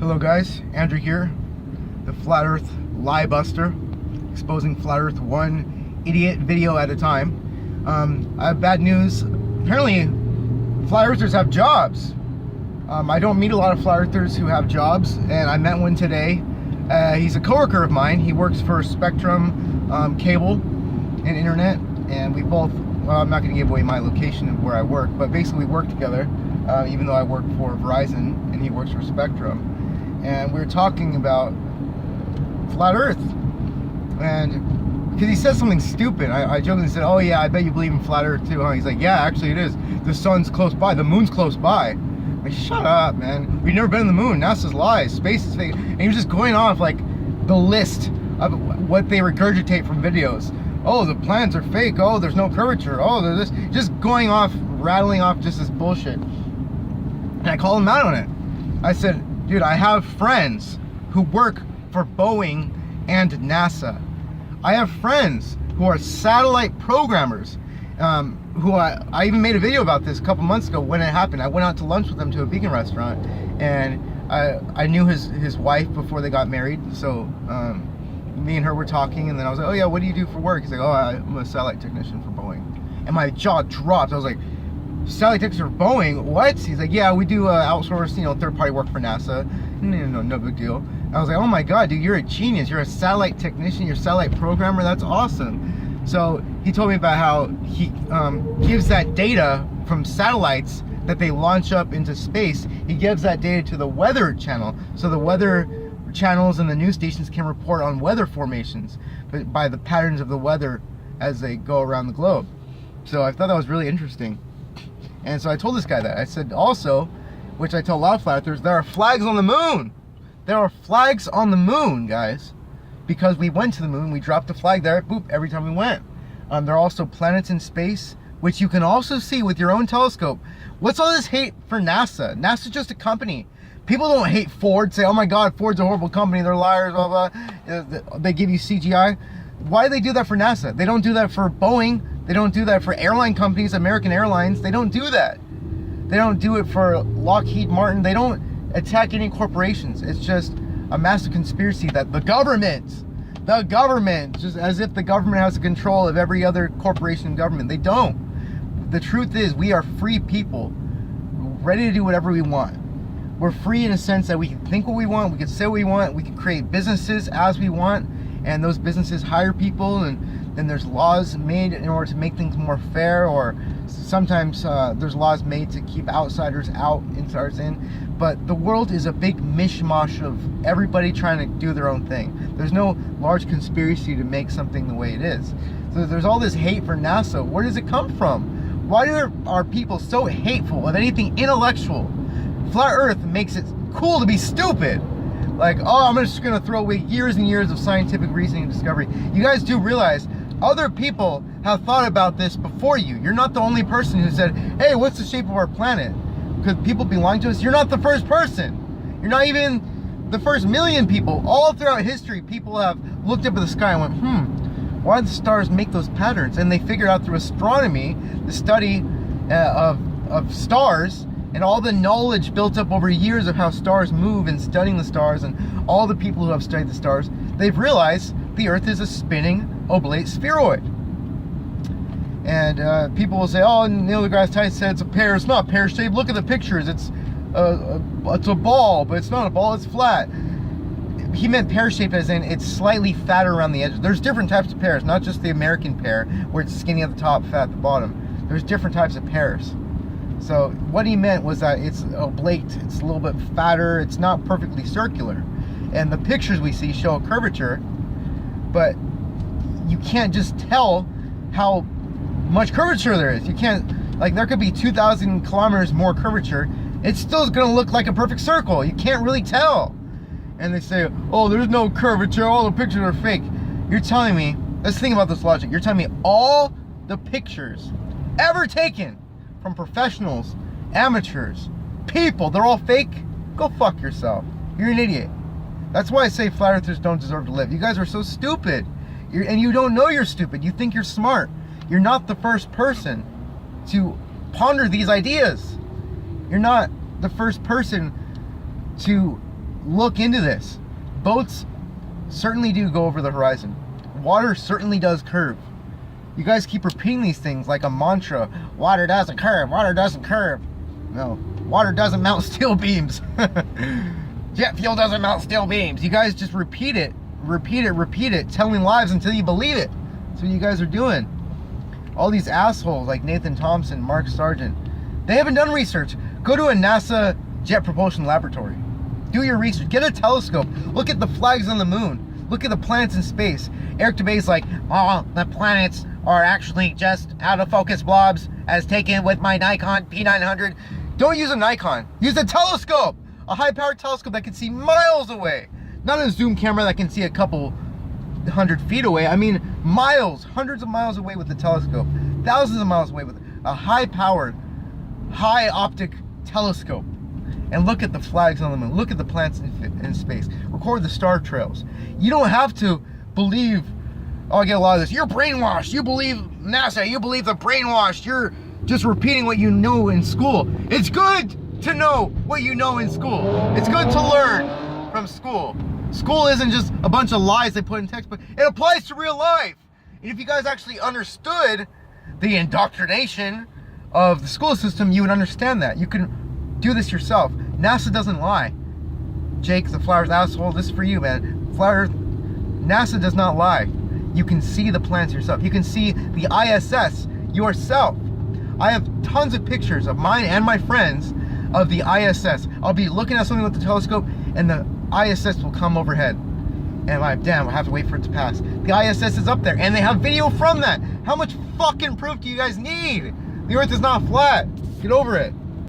Hello guys, Andrew here, the Flat Earth Lie Buster, exposing Flat Earth one idiot video at a time. I have bad news. Apparently, Flat Earthers have jobs. I don't meet a lot of Flat Earthers who have jobs, and I met one today. He's a coworker of mine. He works for Spectrum Cable and Internet, and we both, well, I'm not going to give away my location of where I work, but basically we work together, even though I work for Verizon and he works for Spectrum. And we were talking about Flat Earth, and because he said something stupid, I jokingly said, "Oh yeah, I bet you believe in Flat Earth too, huh?" He's like, "Yeah, actually it is. The sun's close by, the moon's close by." I'm like, shut up, man. We've never been on the moon. NASA's lies. Space is fake. And he was just going off like the list of what they regurgitate from videos. Oh, the planets are fake. Oh, there's no curvature. Oh, there's this. Just going off, rattling off just this bullshit. And I called him out on it. I said, dude, I have friends who work for Boeing and NASA. I have friends who are satellite programmers, who I even made a video about this a couple months ago when it happened. I went out to lunch with them to a vegan restaurant, and I knew his wife before they got married, so me and her were talking, and then I was like, "Oh yeah, what do you do for work?" He's like, "Oh, I'm a satellite technician for Boeing." And my jaw dropped. I was like, "Satellite technician for Boeing? What?" He's like, "Yeah, we do outsource, third-party work for NASA. No big deal." I was like, "Oh my god, dude, you're a genius. You're a satellite technician. You're a satellite programmer. That's awesome." So he told me about how he gives that data from satellites that they launch up into space. He gives that data to the Weather Channel, so the weather channels and the news stations can report on weather formations by the patterns of the weather as they go around the globe. So I thought that was really interesting. And so I told this guy that. I said also, which I tell a lot of flat earthers, there are flags on the moon. There are flags on the moon, guys. Because we went to the moon, we dropped a flag there, boop, every time we went. There are also planets in space, which you can also see with your own telescope. What's all this hate for NASA? NASA's just a company. People don't hate Ford, say, "Oh my god, Ford's a horrible company, they're liars, blah, blah." They give you CGI. Why do they do that for NASA? They don't do that for Boeing. They don't do that for airline companies, American Airlines. They don't do that. They don't do it for Lockheed Martin. They don't attack any corporations. It's just a massive conspiracy that the government, just as if the government has control of every other corporation and government. They don't. The truth is, we are free people, ready to do whatever we want. We're free in a sense that we can think what we want, we can say what we want, we can create businesses as we want, and those businesses hire people, and then there's laws made in order to make things more fair, or sometimes there's laws made to keep outsiders out, insiders in. But the world is a big mishmash of everybody trying to do their own thing. There's no large conspiracy to make something the way it is. So there's all this hate for NASA. Where does it come from? Why are people so hateful of anything intellectual? Flat Earth makes it cool to be stupid. Like, oh, I'm just gonna throw away years and years of scientific reasoning and discovery. You guys do realize other people have thought about this before you. You're not the only person who said, "Hey, what's the shape of our planet?" Because people belong to us. You're not the first person. You're not even the first million people. All throughout history, people have looked up at the sky and went, why do the stars make those patterns? And they figured out through astronomy, the study of stars, and all the knowledge built up over years of how stars move and studying the stars, and all the people who have studied the stars, they've realized the Earth is a spinning oblate spheroid. And people will say, "Oh, Neil deGrasse Tyson said it's a pear." It's not pear-shaped. Look at the pictures. It's a ball, but it's not a ball. It's flat. He meant pear-shaped as in it's slightly fatter around the edges. There's different types of pears, not just the American pear, where it's skinny at the top, fat at the bottom. There's different types of pears. So what he meant was that it's oblate. It's a little bit fatter. It's not perfectly circular. And the pictures we see show a curvature, but you can't just tell how much curvature there is. You can't, like, there could be 2,000 kilometers more curvature. It still is going to look like a perfect circle. You can't really tell. And they say, "Oh, there's no curvature. All the pictures are fake." You're telling me, let's think about this logic. You're telling me all the pictures ever taken from professionals, amateurs, people, they're all fake? Go fuck yourself. You're an idiot. That's why I say flat earthers don't deserve to live. You guys are so stupid. And you don't know you're stupid. You think you're smart. You're not the first person to ponder these ideas. You're not the first person to look into this. Boats certainly do go over the horizon. Water certainly does curve. You guys keep repeating these things like a mantra. Water doesn't curve, water doesn't curve. No, water doesn't mount steel beams. Jet fuel doesn't mount steel beams. You guys just repeat it, telling lies until you believe it. That's what you guys are doing. All these assholes like Nathan Thompson, Mark Sargent, they haven't done research. Go to a NASA Jet Propulsion Laboratory. Do your research. Get a telescope. Look at the flags on the moon. Look at the planets in space. Eric DeBay's like, oh, the planets are actually just out of focus blobs as taken with my Nikon P900. Don't use a Nikon. Use a telescope. A high-powered telescope that can see miles away. Not a zoom camera that can see a couple 100 feet away. I mean miles, hundreds of miles away with the telescope. Thousands of miles away with a high-powered, high-optic telescope. And look at the flags on the moon. Look at the planets in space. Record the star trails. You don't have to believe, oh, I get a lot of this. You're brainwashed. You believe NASA. You believe the brainwashed. You're just repeating what you know in school. It's good to know what you know in school. It's good to learn from school. School isn't just a bunch of lies they put in textbook. It applies to real life. And if you guys actually understood the indoctrination of the school system, you would understand that. You can do this yourself. NASA doesn't lie. Jake, the Flat Earth asshole, this is for you, man. Flat Earth, NASA does not lie. You can see the planets yourself. You can see the ISS yourself. I have tons of pictures of mine and my friends of the ISS. I'll be looking at something with the telescope and the ISS will come overhead. And I'm like, damn, I have to wait for it to pass. The ISS is up there and they have video from that. How much fucking proof do you guys need? The Earth is not flat. Get over it.